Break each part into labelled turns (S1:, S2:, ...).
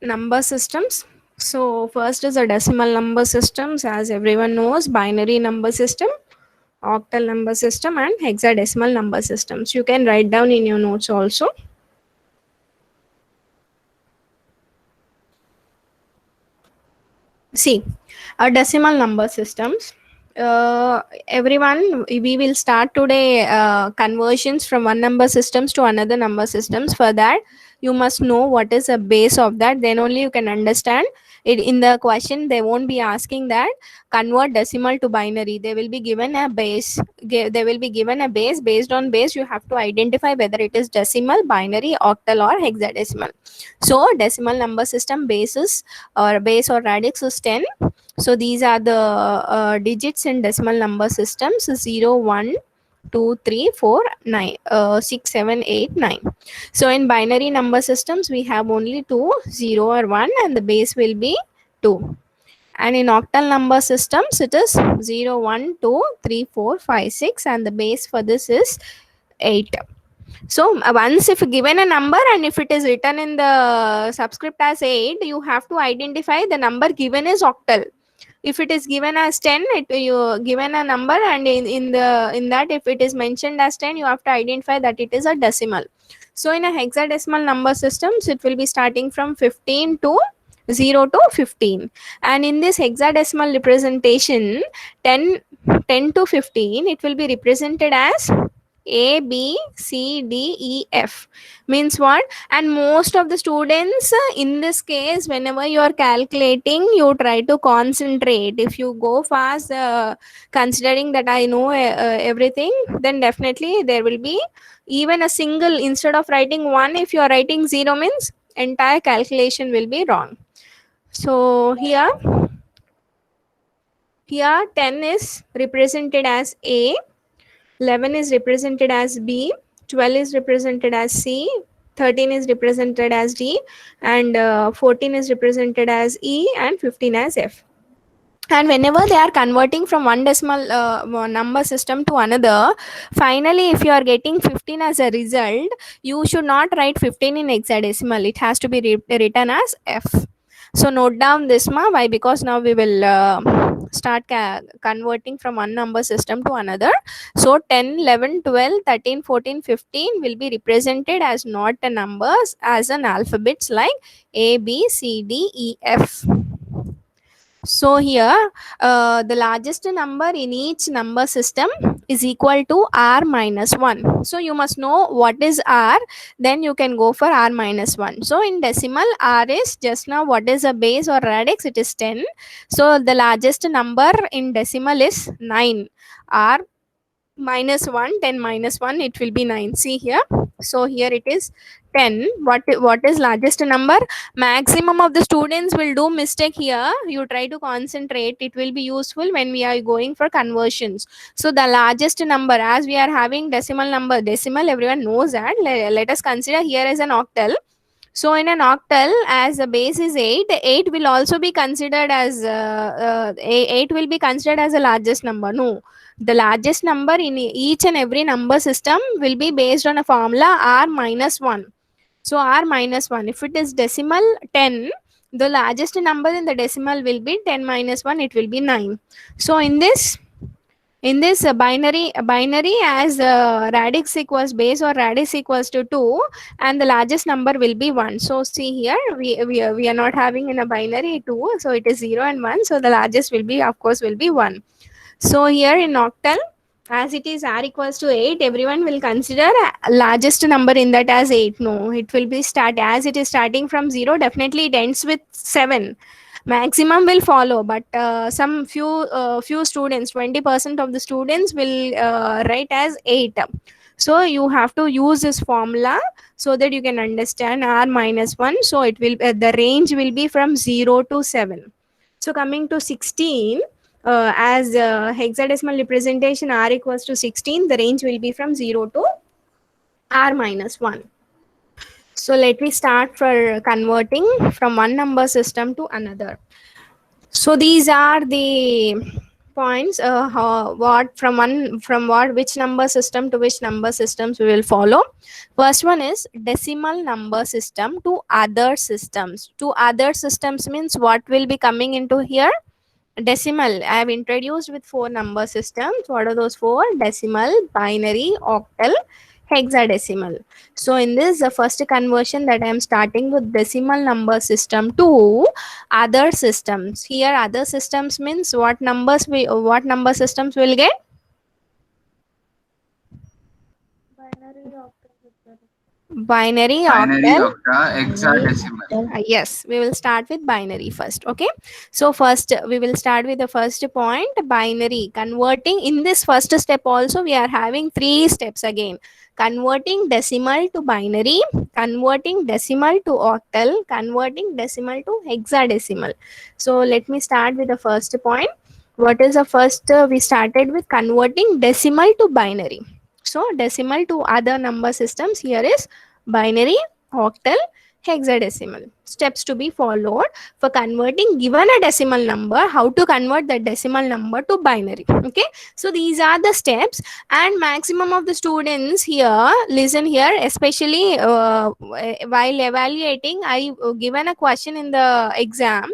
S1: Number systems. So first is a decimal number systems, as everyone knows, binary number system, octal number system, and hexadecimal number systems. You can write down in your notes also. See, decimal number systems. Everyone, we will start today conversions from one number systems to another number systems. For that, you must know what is a base of that. Then only you can understand it. In the question, they won't be asking that convert decimal to binary. They will be given a base. They will be given a base. Based on base, you have to identify whether it is decimal, binary, octal, or hexadecimal. So decimal number system basis or base or radix is 10. So these are the digits in decimal number systems: 0, 1, 2, 3, 4, 9, 6, 7, 8, 9. So in binary number systems, we have only 2, 0 or 1, and the base will be 2. And in octal number systems, it is 0, 1, 2, 3, 4, 5, 6, and the base for this is 8. So once if given a number and if it is written in the subscript as 8, you have to identify the number given is octal. If it is given as 10, you given a number, and in that if it is mentioned as 10, you have to identify that it is a decimal. So in a hexadecimal number systems, it will be starting from 15 to 0 to 15. And in this hexadecimal representation, 10 10 to 15, it will be represented as a, B, C, D, E, F. Means what? And most of the students, in this case, whenever you are calculating, you try to concentrate. If you go fast, considering that I know everything, then definitely there will be even a single, instead of writing 1, if you are writing 0, means entire calculation will be wrong. So here 10 is represented as A, 11 is represented as B, 12 is represented as C, 13 is represented as D, and 14 is represented as E, and 15 as F. And whenever they are converting from one decimal number system to another, finally, if you are getting 15 as a result, you should not write 15 in hexadecimal. It has to be written as F. So note down this, ma. Why? Because now we will start converting from one number system to another. So 10, 11, 12, 13, 14, 15 will be represented as not a numbers, as an alphabets like A, B, C, D, E, F. So here, the largest number in each number system is equal to r minus 1. So you must know what is r, then you can go for r minus 1. So in decimal, r is just now what is a base or radix, it is 10. So the largest number in decimal is 9. r minus 1, 10 minus 1, it will be 9. See here. So here it is 10. What is largest number? Maximum of the students will do mistake here. You try to concentrate. It will be useful when we are going for conversions. So the largest number, as we are having decimal number, decimal everyone knows that. Let us consider here as an octal. So in an octal, as the base is 8, 8 will also be considered as 8 will be considered as the largest number. No, the largest number in each and every number system will be based on a formula r minus 1. So r minus 1. If it is decimal 10, the largest number in the decimal will be 10 minus 1. It will be 9. So in this binary, as radix equals base or radix equals to 2, and the largest number will be 1. So see here, we are not having in a binary 2, so it is 0 and 1. So the largest will be, of course, will be 1. So here in octal, as it is r equals to 8, everyone will consider largest number in that as 8. No, it will be as it is starting from 0, definitely it ends with 7. Maximum will follow, but some few students, 20% of the students will write as 8. So you have to use this formula so that you can understand r minus 1. So it will the range will be from 0 to 7. So coming to 16, as hexadecimal representation r equals to 16, the range will be from 0 to r minus 1. So let me start for converting from one number system to another. So these are the points, what from one, from what, which number system to which number systems we will follow. First one is decimal number system to other systems. To other systems means what will be coming into here? Decimal. I have introduced with four number systems. What are those four? Decimal, binary, octal, hexadecimal. So in this, the first conversion that I am starting with decimal number system to other systems. Here other systems means what numbers we, what number systems will get? Binary,
S2: Binary,
S1: octal.
S2: octa, hexadecimal.
S1: Yes, we will start with binary first. Okay, so first we will start with the first point, binary converting. In this first step also we are having three steps again: converting decimal to binary, converting decimal to octal, converting decimal to hexadecimal. So let me start with the first point. What is the first? We started with converting decimal to binary. So decimal to other number systems here is binary, octal, hexadecimal. Steps to be followed for converting given a decimal number, how to convert the decimal number to binary. Okay, so these are the steps, and maximum of the students here listen here, especially while evaluating, I given a question in the exam,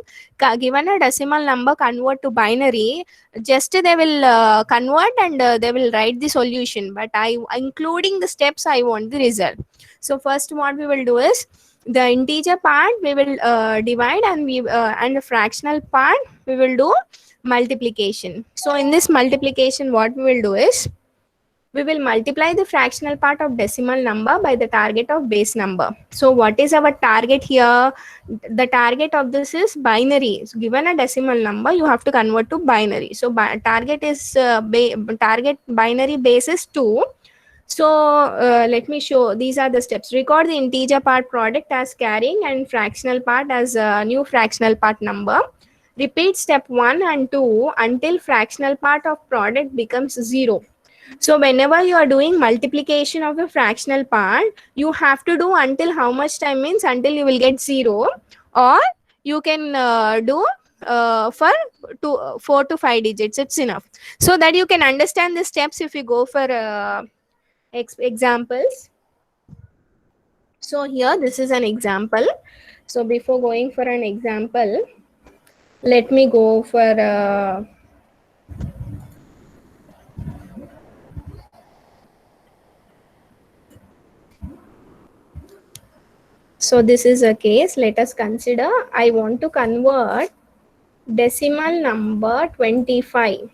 S1: given a decimal number convert to binary, just they will convert and they will write the solution, but I including the steps I want the result. So first what we will do is the integer part we will divide, and we and the fractional part we will do multiplication. So in this multiplication what we will do is we will multiply the fractional part of decimal number by the target of base number. So what is our target here? The target of this is binary. So given a decimal number you have to convert to binary. So target is target binary base is 2. So let me show, these are the steps. Record the integer part product as carrying and fractional part as a new fractional part number. Repeat step 1 and 2 until fractional part of product becomes 0. So whenever you are doing multiplication of the fractional part, you have to do until how much time? Means until you will get 0, or you can do for 4 to 5 digits. It's enough. So that you can understand the steps if you go for examples. So here this is an example. So before going for an example, let me go for so this is a case. Let us consider I want to convert decimal number 25.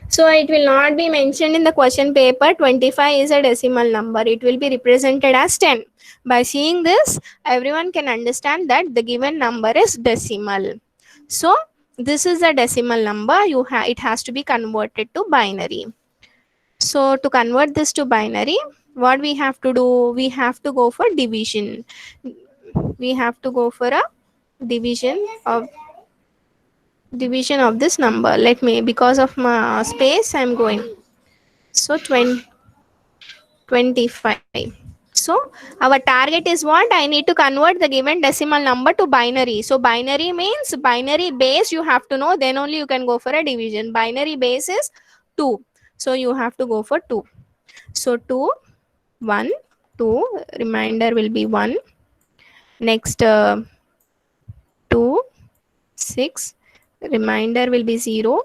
S1: So it will not be mentioned in the question paper 25 is a decimal number. It will be represented as 10. By seeing this, everyone can understand that the given number is decimal. So this is a decimal number. It has to be converted to binary. So to convert this to binary, what we have to do? We have to go for division. We have to go for a division of this number. Let me, because of my space I'm going. So 25. So our target is what? I need to convert the given decimal number to binary. So binary means binary base you have to know, then only you can go for a division. Binary base is 2. So you have to go for 2. So 2, 1, 2, remainder will be 1. Next 2, 6, remainder will be 0.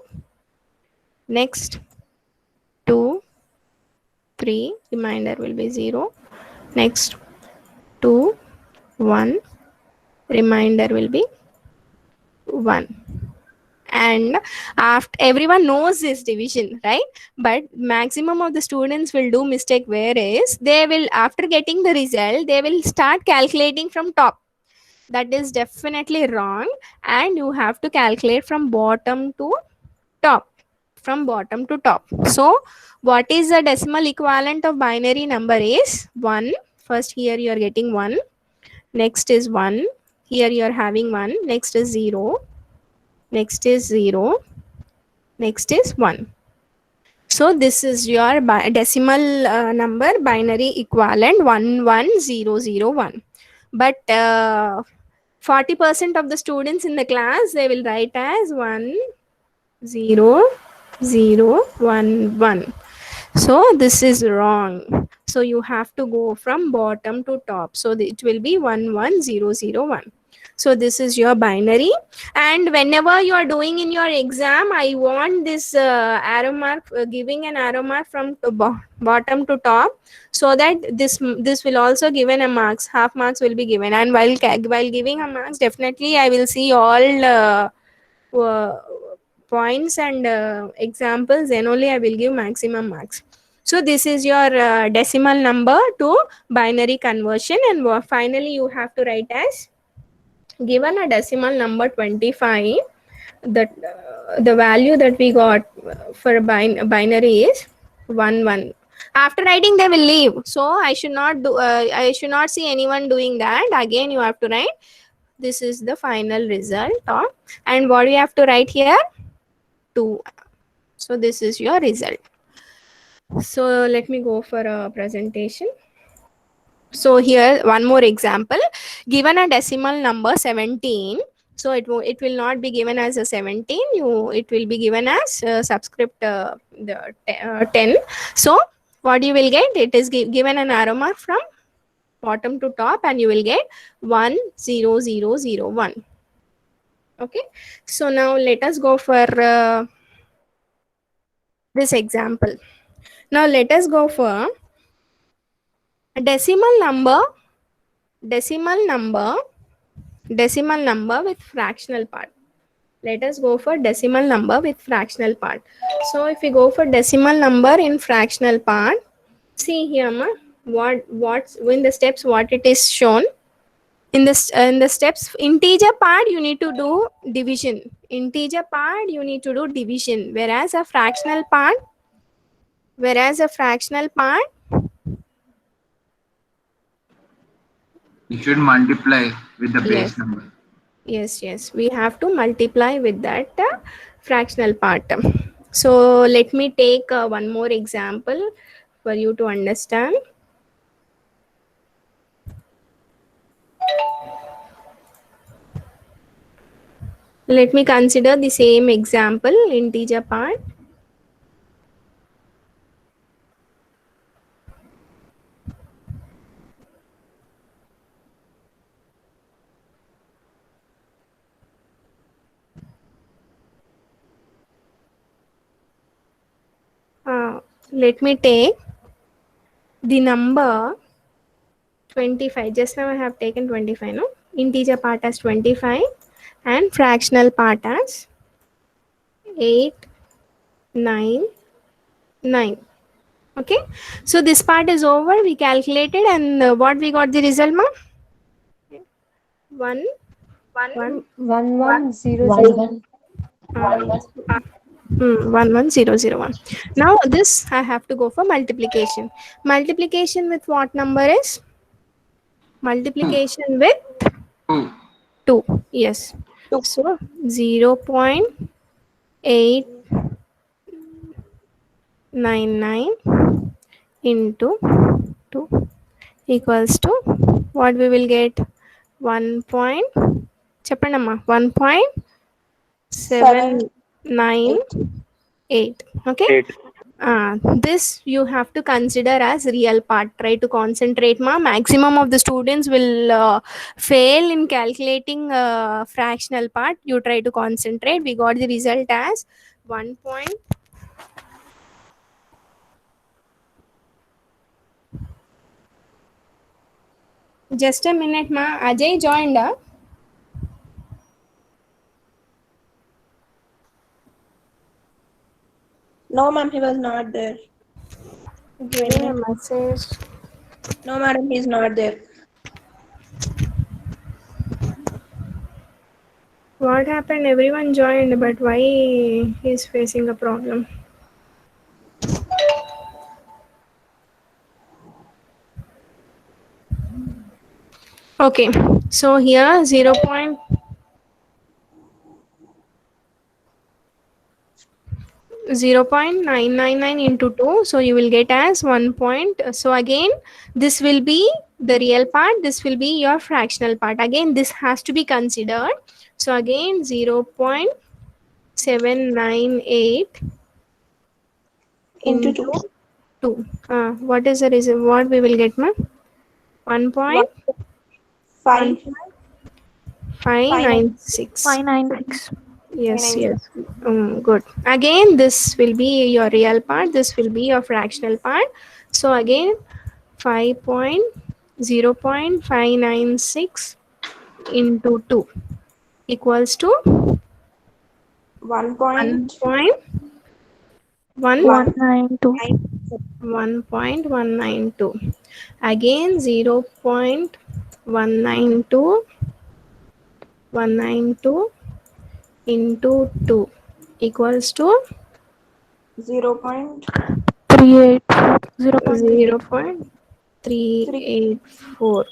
S1: Next 2, 3, remainder will be 0. Next 2, 1, remainder will be 1. And after, everyone knows this division, right? But maximum of the students will do mistake, whereas they will, after getting the result, they will start calculating from top. That is definitely wrong, and you have to calculate from bottom to top. From bottom to top. So what is the decimal equivalent of binary number is 1. First here you are getting 1. Next is 1. Here you are having 1. Next is 0. Next is 0. Next is 1. So this is your decimal number binary equivalent 11001. But 40% of the students in the class, they will write as 1001. 0 1 1. So this is wrong. So you have to go from bottom to top. So it will be 1 1 0 0 1. So this is your binary. And whenever you are doing in your exam, I want this arrow mark, giving an arrow mark from bottom to top, so that this will also given a marks, half marks will be given. And while giving a marks, definitely I will see all uh, points and examples, then only I will give maximum marks. So this is your decimal number to binary conversion. And finally you have to write as, given a decimal number 25, that the value that we got for binary is 1 1. After writing they will leave, so I should not do, I should not see anyone doing that. Again you have to write, this is the final result of, and what we have to write here, 2. So this is your result. So let me go for a presentation. So here one more example. Given a decimal number 17, so it will not be given as a 17, it will be given as subscript 10. So what you will get, it is given an arrow mark from bottom to top, and you will get 1 0 0 0 1. Okay, so now let us go for this example. Now let us go for a decimal number with fractional part. Let us go for decimal number with fractional part. So if we go for decimal number in fractional part, see here ma, what's in the steps, what it is shown. In the steps, integer part you need to do division. Integer part you need to do division, whereas a fractional part
S2: You should multiply with the
S1: yes,
S2: base number.
S1: yes, we have to multiply with that fractional part. So let me take one more example for you to understand. Let me consider the same example, integer part. Let me take the number 25. Just now I have taken 25, no? Integer part as 25 and fractional part as 8 9 9. Okay, so this part is over, we calculated, and what we got the result ma? 1 1
S3: 1100.
S1: 11001. Now this I have to go for multiplication. Multiplication with what number is? Multiplication with
S2: 2.
S1: 2. Yes. So 0.899 into 2 equals to what we will get? 1. Cheppanamma, 1.798. Okay. This you have to consider as real part. Try to concentrate ma. Maximum of the students will fail in calculating fractional part. You try to concentrate. We got the result as 1. Just a minute ma. Ajay joined up.
S3: No, ma'am, he was not there.
S1: Give me a message.
S3: No, madam, he's not there.
S1: What happened? Everyone joined, but why he's facing a problem? Okay, so here 0.999 into 2, so you will get as 1 point. So again this will be the real part, this will be your fractional part. Again this has to be considered. So again 0.798
S3: Into 2.
S1: 2. What is the reason? What we will get, ma'am?
S3: 5.
S1: 1.596.
S4: 596.
S1: Yes, yes. Good. Again, this will be your real part. This will be your fractional part. So again, 0.596 into 2 equals to
S4: 192.
S1: 1.192. Again, 0.192 into 2 equals to
S4: 38.
S1: 0.384.
S2: 384.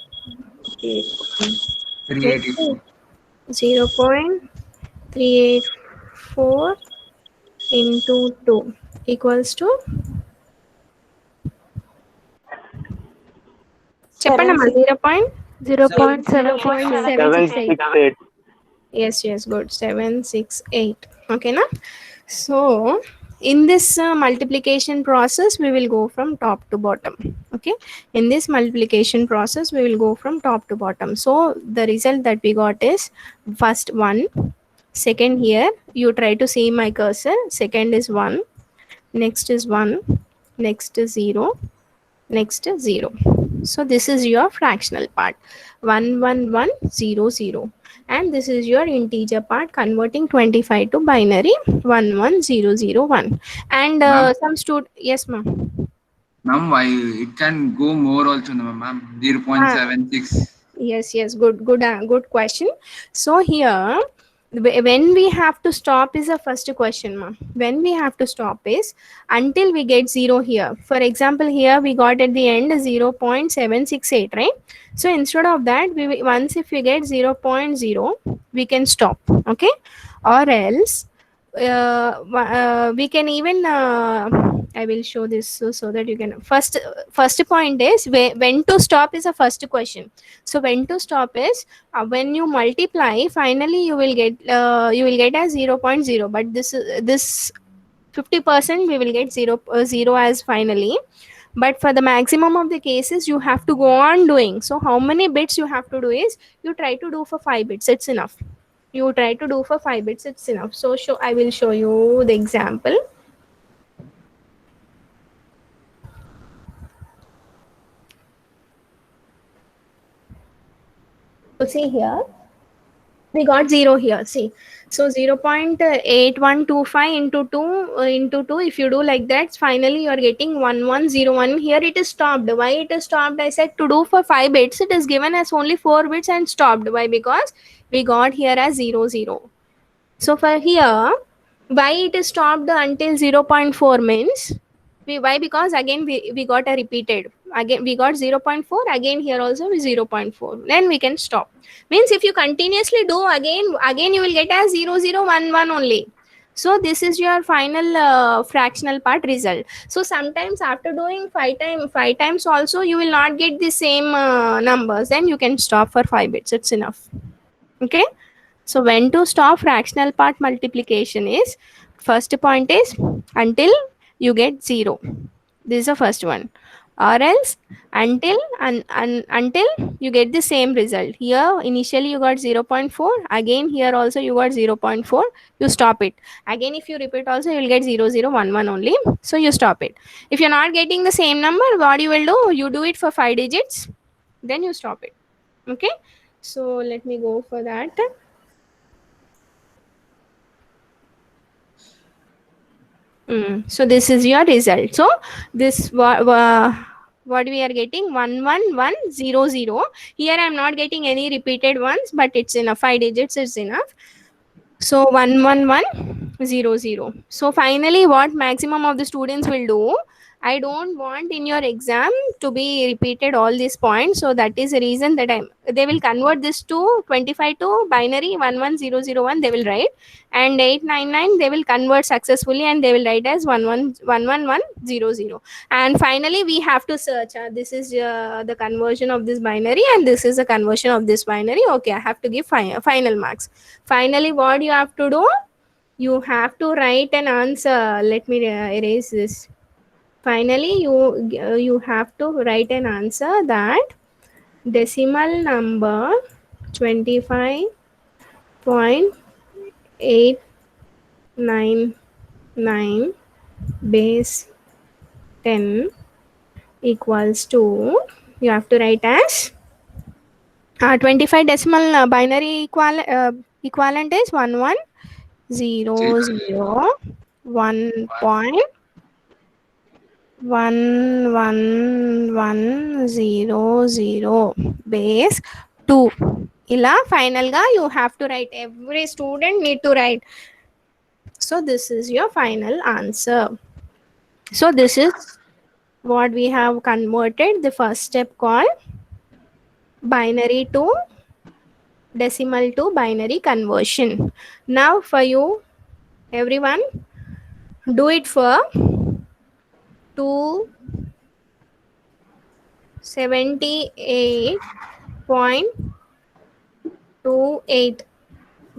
S1: 0.384 into 2 equals to చెప్పండమ్మా
S4: 0.768.
S1: yes good 768. Okay na? So in this multiplication process we will go from top to bottom. Okay, in this multiplication process we will go from top to bottom. So the result that we got is first 1, second here you try to see my cursor, second is 1, next is 1, next is 0, next is 0. So this is your fractional part 11100, and this is your integer part converting 25 to binary 11001. And
S2: Ma'am?
S1: some yes ma'am.
S2: Ma'am, why it can go more also, no, ma'am? 0.76.
S1: Yes good question. So here when we have to stop is the first question, ma'am. When we have to stop is until we get 0 here. For example, here we got at the end 0.768, right? So instead of that, once if we get 0.0 we can stop. Okay, or else we can even I will show this so that you can first point is when to stop is a first question. So when to stop is when you multiply, finally you will get as 0.0, but this 50% we will get 0 as finally. But for the maximum of the cases you have to go on doing. So how many bits you have to do is you try to do for 5 bits, it's enough. You try to do for 5 bits, it's enough. So I will show you the example. So see here we got 0 here, see. So 0.8125 into 2 if you do like that, finally you are getting 1101. Here it is stopped. Why it is stopped? I said to do for 5 bits, it is given as only 4 bits and stopped. Why? Because we got here as 00. So for here, why it is stopped until 0.4 means why? Because again we got a repeated, again we got 0.4, again here also is 0.4, then we can stop. Means if you continuously do again you will get as 0011 only. So this is your final fractional part result. So sometimes after doing 5 times also you will not get the same numbers, then you can stop for 5 bits, it's enough. Okay, so when to stop fractional part multiplication is first point is until you get 0. This is the first one. Or else until until you get the same result. Here initially you got 0.4, again here also you got 0.4, you stop it. Again if you repeat also you will get 0011 only, so you stop it. If you're not getting the same number, what you will do, you do it for 5 digits, then you stop it. Okay, so let me go for that. So this is your result. So this what we are getting 11100. Here I am not getting any repeated ones, but it's enough. 5 digits is enough. So 11100. So finally, what maximum of the students will do? I don't want in your exam to be repeated all these points. So that is the reason that they will convert this to 25 to binary 11001. They will write, and 899 they will convert successfully and they will write as 11100. And finally we have to search. This is the conversion of this binary, and this is the conversion of this binary. Okay, I have to give final marks. Finally, what you have to do? You have to write an answer. Let me erase this. Finally, you have to write an answer that decimal number 25.899 base 10 equals to, you have to write as 25 decimal binary equivalent is 1100 1.11100 base 2. ఇలా final గా you have to write, every student need to write. So this is your final answer. So this is what we have converted, the first step called binary to decimal to binary conversion. Now for you everyone, do it for 278.28.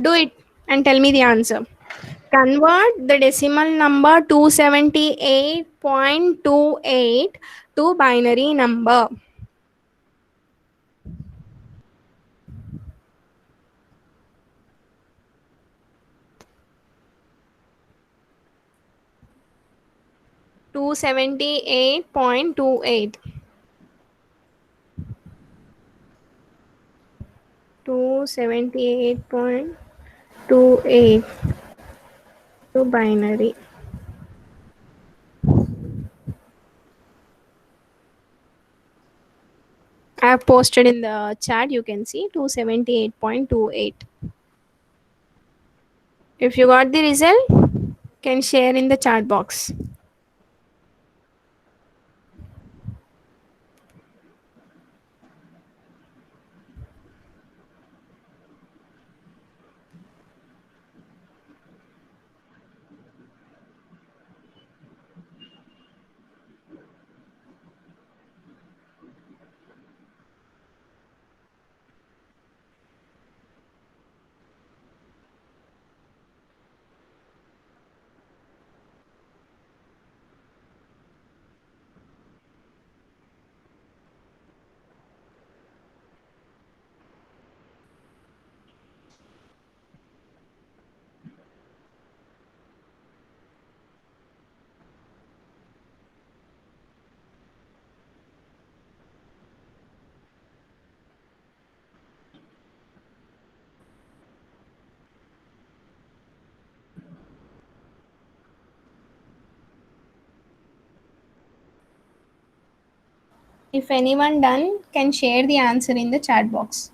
S1: Do it and tell me the answer. Convert the decimal number 278.28 to binary number. Two 78.28. 278.28 to binary. I have posted in the chat, you can see 278.28. If you got the result, can share in the chat box. If anyone done, can share the answer in the chat box.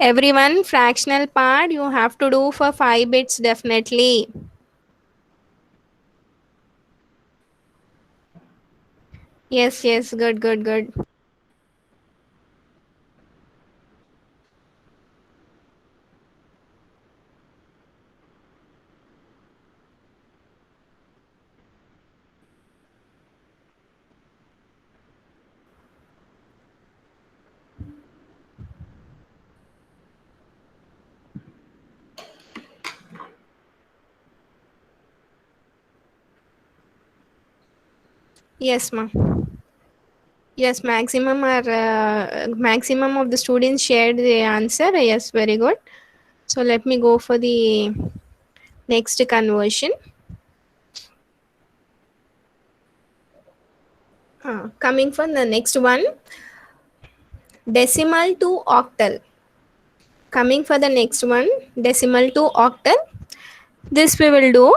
S1: Everyone, fractional part you have to do for 5 bits definitely. Yes, yes, good, good, good. Yes, ma. Yes, maximum of the students shared the answer. Yes, very good. So let me go for the next conversion. Coming for the next one, decimal to octal. Coming for the next one, decimal to octal. This we will do